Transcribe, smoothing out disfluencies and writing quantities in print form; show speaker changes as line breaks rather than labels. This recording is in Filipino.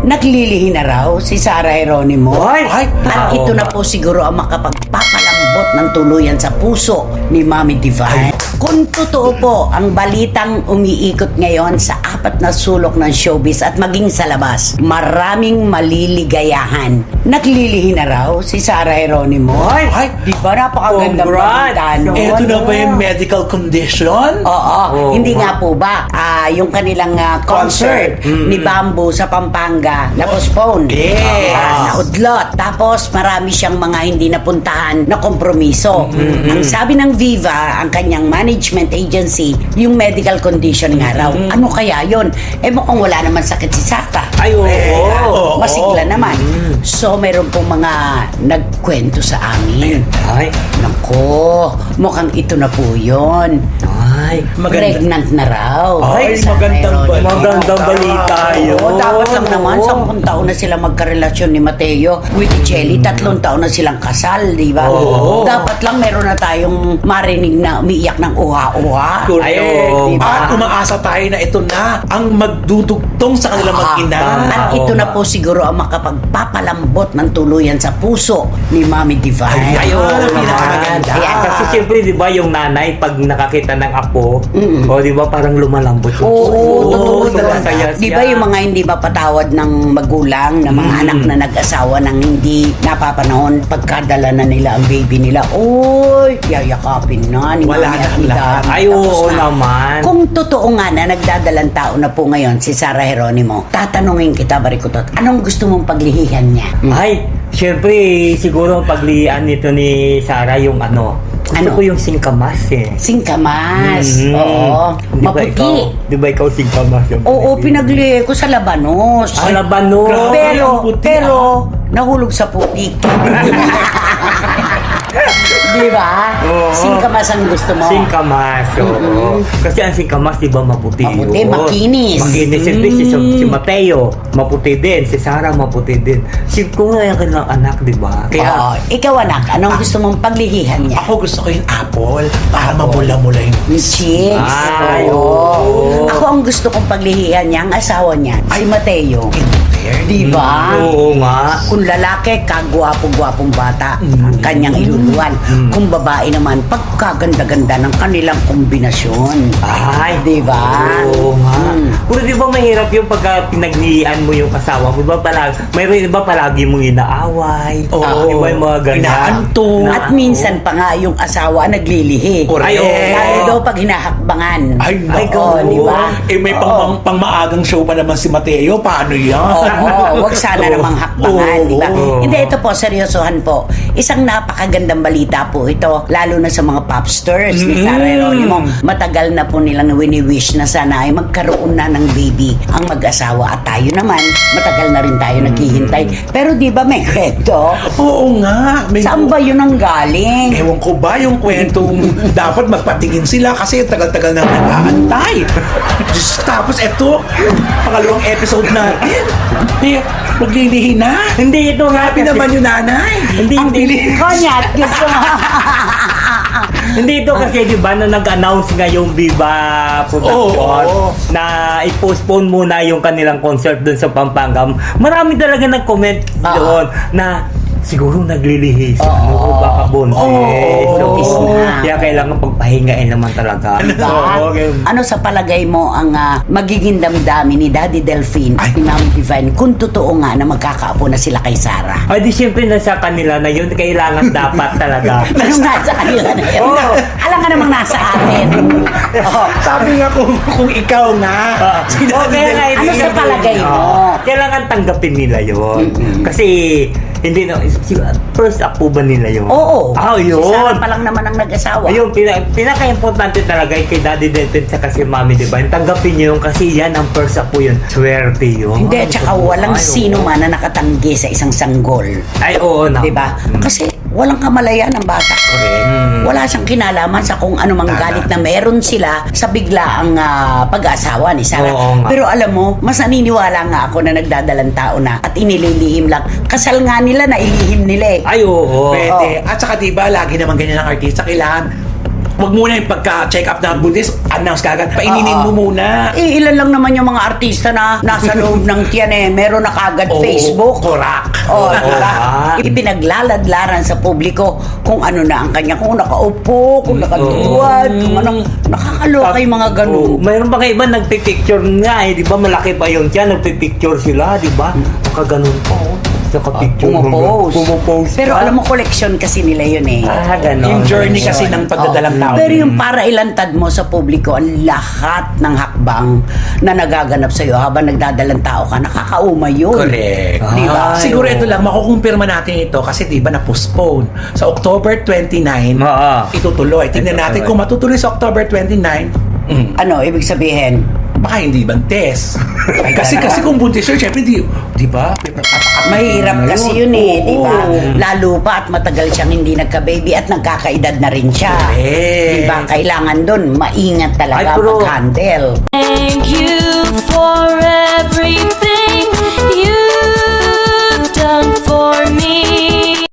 Naglilihi na raw si Sarah Geronimo.
Ay!
At ito na po siguro ang makapagpapalambot ng tuluyan sa puso ni Mami Divine. Kung totoo po ang balitang umiikot ngayon sa apat na sulok ng showbiz at maging sa labas, maraming maliligayahan. Naglilihi na raw si Sarah Geronimo.
Ay!
Di ba napakagandang balita nun?
Eto na ba yung medical condition?
Oo, hindi nga po ba yung kanilang concert ni Bamboo sa Pampanga na postpone.
Yes.
Naudlot. Tapos marami siyang mga hindi napuntahan na kompromiso. Ang sabi ng Viva, ang kanyang management agency, yung medical condition nga raw. Ano kaya yon? Mukhang wala naman sakit si Sata.
Ay, oo.
Masigla naman. So, meron pong mga nagkwento sa amin.
Ay,
Nako, mukhang ito na po yun.
ay.
Pregnant na raw.
Ay,
Sa
magandang
Geronimo.
Magandang balita yun.
Oo, dapat lang naman, 10 taon na sila magkarelasyon ni Mateo with Chelly, 3 taon na silang kasal, di ba?
Oo.
Dapat lang meron na tayong marinig na umiiyak ng uha-uha.
Correct.
Ay, oo.
Diba?
At umaasa tayo na ito na ang magdudugtong sa kanilang mag-ina.
At ito na po siguro ang makapagpapalambot ng tuluyan sa puso ni Mami Divine.
Ay, oo,
naman.
pinakamaganda.
Ayan.
Kasi siyempre, di ba, yung nanay, pag nakakita ng apo, o di ba, parang lumalambot yung
Oo,
puso.
totoo
Masaya
talaga.
siya.
Di ba yung mga hindi mapatawad ng magulang, na mga anak na nag-asawa nang hindi napapanahon, pagkadala na nila ang baby nila, oy, yayakapin na ni
Wala
Mami
na
at
ang
ni
lahat.
Daddy.
Ay,
Tapos
oo
na.
naman.
Kung totoo nga na nagdadalang tao na po ngayon si Sarah Geronimo, tatanungin kita, Barikutot, anong gusto mong paglihihan niya?
Ay, syempre, siguro paglian nito ni Sarah yung ano. Gusto
Ano?
ko yung singkamas eh.
Singkamas.
Mhm.
Oo.
Di ba
Maputi.
Di ba ikaw singkamas? yung
Oo,
pinili?
pinagli ko sa Labanos.
Ah, Labanos.
grabe.
Pero,
ang puti,
pero, nahulog sa putik. Di ba?
Oo.
Singkamas ang gusto mo.
Singkamas, oo. Kasi ang singkamas, di ba, maputi
Maputi,
yun.
makinis.
Makinis. Si Mateo, maputi din. Si Sarah, maputi din. Si Kuya, yung kanilang anak, di ba?
Oo. Ikaw anak, anong gusto mong paglihihan niya?
Ako gusto ko yung apple para mamula-mula yung
Yung chicks.
Ay,
Oo.
oo.
Ako ang gusto kong paglihihan niya, ang asawa niya, si Mateo. Di ba?
Oo nga.
Kung lalaki, kagwapo-gwapong bata ang kanyang iluluwan. Kung babae naman, pagkaganda-ganda ng kanilang kombinasyon.
Ay,
Di ba?
Oo nga.
Mm.
Pero di ba mahirap yung pagka pinaglian mo yung asawa mo? Di ba mayroon iba palagi mong inaaway?
Oo.
Di ba yung mga ganyan?
Inaanto.
At minsan pa nga yung asawa naglilihi.
Correct.
Ay, oo.
Lalo daw pag hinahakbangan.
Ay,
Oo,
nako.
di ba?
May pang-maagang show pa naman si Mateo. Paano yan?
Oo, wag sana namang hakbangan,
Oo.
di ba?
Oo.
Hindi, ito po, seryosohan po. Isang napakagandang balita po ito, lalo na sa mga popsters ni Sarah Geronimo. Matagal na po nilang wini-wish na sana ay magkaroon na ng baby ang mag-asawa. At tayo naman, matagal na rin tayo naghihintay. Pero di ba may kwento?
Oo nga.
Saan ba yun ang galing?
Ewan ko ba yung kwentong dapat magpatingin sila kasi tagal-tagal na nag-aantay. Diyos, tapos eto, pangalawang episode natin. Maglilihi na.
Hindi, ito nga.
Happy naman yung nanay.
Hindi,
Ang
hindi.
bilis.
Kanyat, gusto mo.
Hindi ito kasi di ba na nag-announce nga yung Viva Production
Oo.
na i-postpone muna yung kanilang concert dun sa Pampanga. Marami talaga nag-comment doon na siguro naglilihi siya.
Oo.
Baka buntis.
Oo.
Buntis na.
Kaya kailangan pagpahingain naman talaga.
Diba?
Oo, okay.
Ano sa palagay mo ang magiging damdamin ni Daddy Delphine at
Ay.
ni Mami Divine kung totoo nga na magkakaapo na sila kay Sarah?
Ay, di siyempre nasa kanila na yun. Kailangan dapat talaga.
Ano nasa kanila na yun?
Oo.
Alam nga namang nasa atin. Oo.
Sabi nga kung ikaw nga.
Okay,
Ano sa palagay mo?
Kailangan tanggapin nila yun. Kasi hindi na first apo ba nila yun?
Oo.
Ah, yun.
Si Sarah pa lang naman ang nag-asawa.
Ayun, pinaka-importante talaga kay Daddy Delphine sa kasi Mami Divine. Tanggapin niyo yun kasi yan ang first apo yun. Swerte yun.
Hindi, at saka walang
Ay,
sino
oo.
man na nakatanggi sa isang sanggol.
Ay, oo na.
Diba? Kasi walang kamalayan ang bata.
Correct.
Wala siyang kinalaman sa kung anumang
Tama.
galit na meron sila sa biglaang pag-aasawa ni Sarah.
Oo nga.
Pero alam mo, mas naniniwala nga ako na nagdadalang tao na at inililihim lang. Kasal nga nila na ilihim nila eh.
Ay, oo.
Pwede. At saka diba, lagi naman ganyan ang artista. Kailangan Wag muna yung pagka-check up na buntis, announce kagad. Paininin mo muna.
Ilan lang naman yung mga artista na nasa loob ng tiyan meron na kagad
Oo,
Facebook.
Correct.
Diba? Ipinaglaladlaran sa publiko kung ano na ang kanya, kung nakaupo, kung nakatuwad, kung anong nakakaloka yung mga ganun.
Mayroon pa kayo iba nagpipicture nga di ba? Malaki pa yun dyan, nagpipicture sila, di ba? Nakaganon po. Nakapicture.
Pumopose. Pero alam mo, collection kasi nila yun
ganon.
Yung journey kasi ng pagdadalang tao.
Pero yung para ilantad mo sa publiko ang lahat ng hakbang na nagaganap sa'yo habang nagdadalang tao ka, nakakauma yun.
Correct.
Diba?
Siguro ito lang, makukumpirma natin ito kasi di ba na-postpone. Sa October 29, itutuloy. Tingnan natin kung matutuloy sa October 29,
Ano, ibig sabihin?
baka hindi bantes. kasi kung buntis yun, syempre di ba?
Mahirap kasi yun di ba?
Oo.
Lalo pa at matagal siyang hindi nagka-baby at nagkakaedad na rin siya.
Correct.
Di ba? Kailangan dun, maingat talaga
Ay, pero-
mag-handle.
Thank you for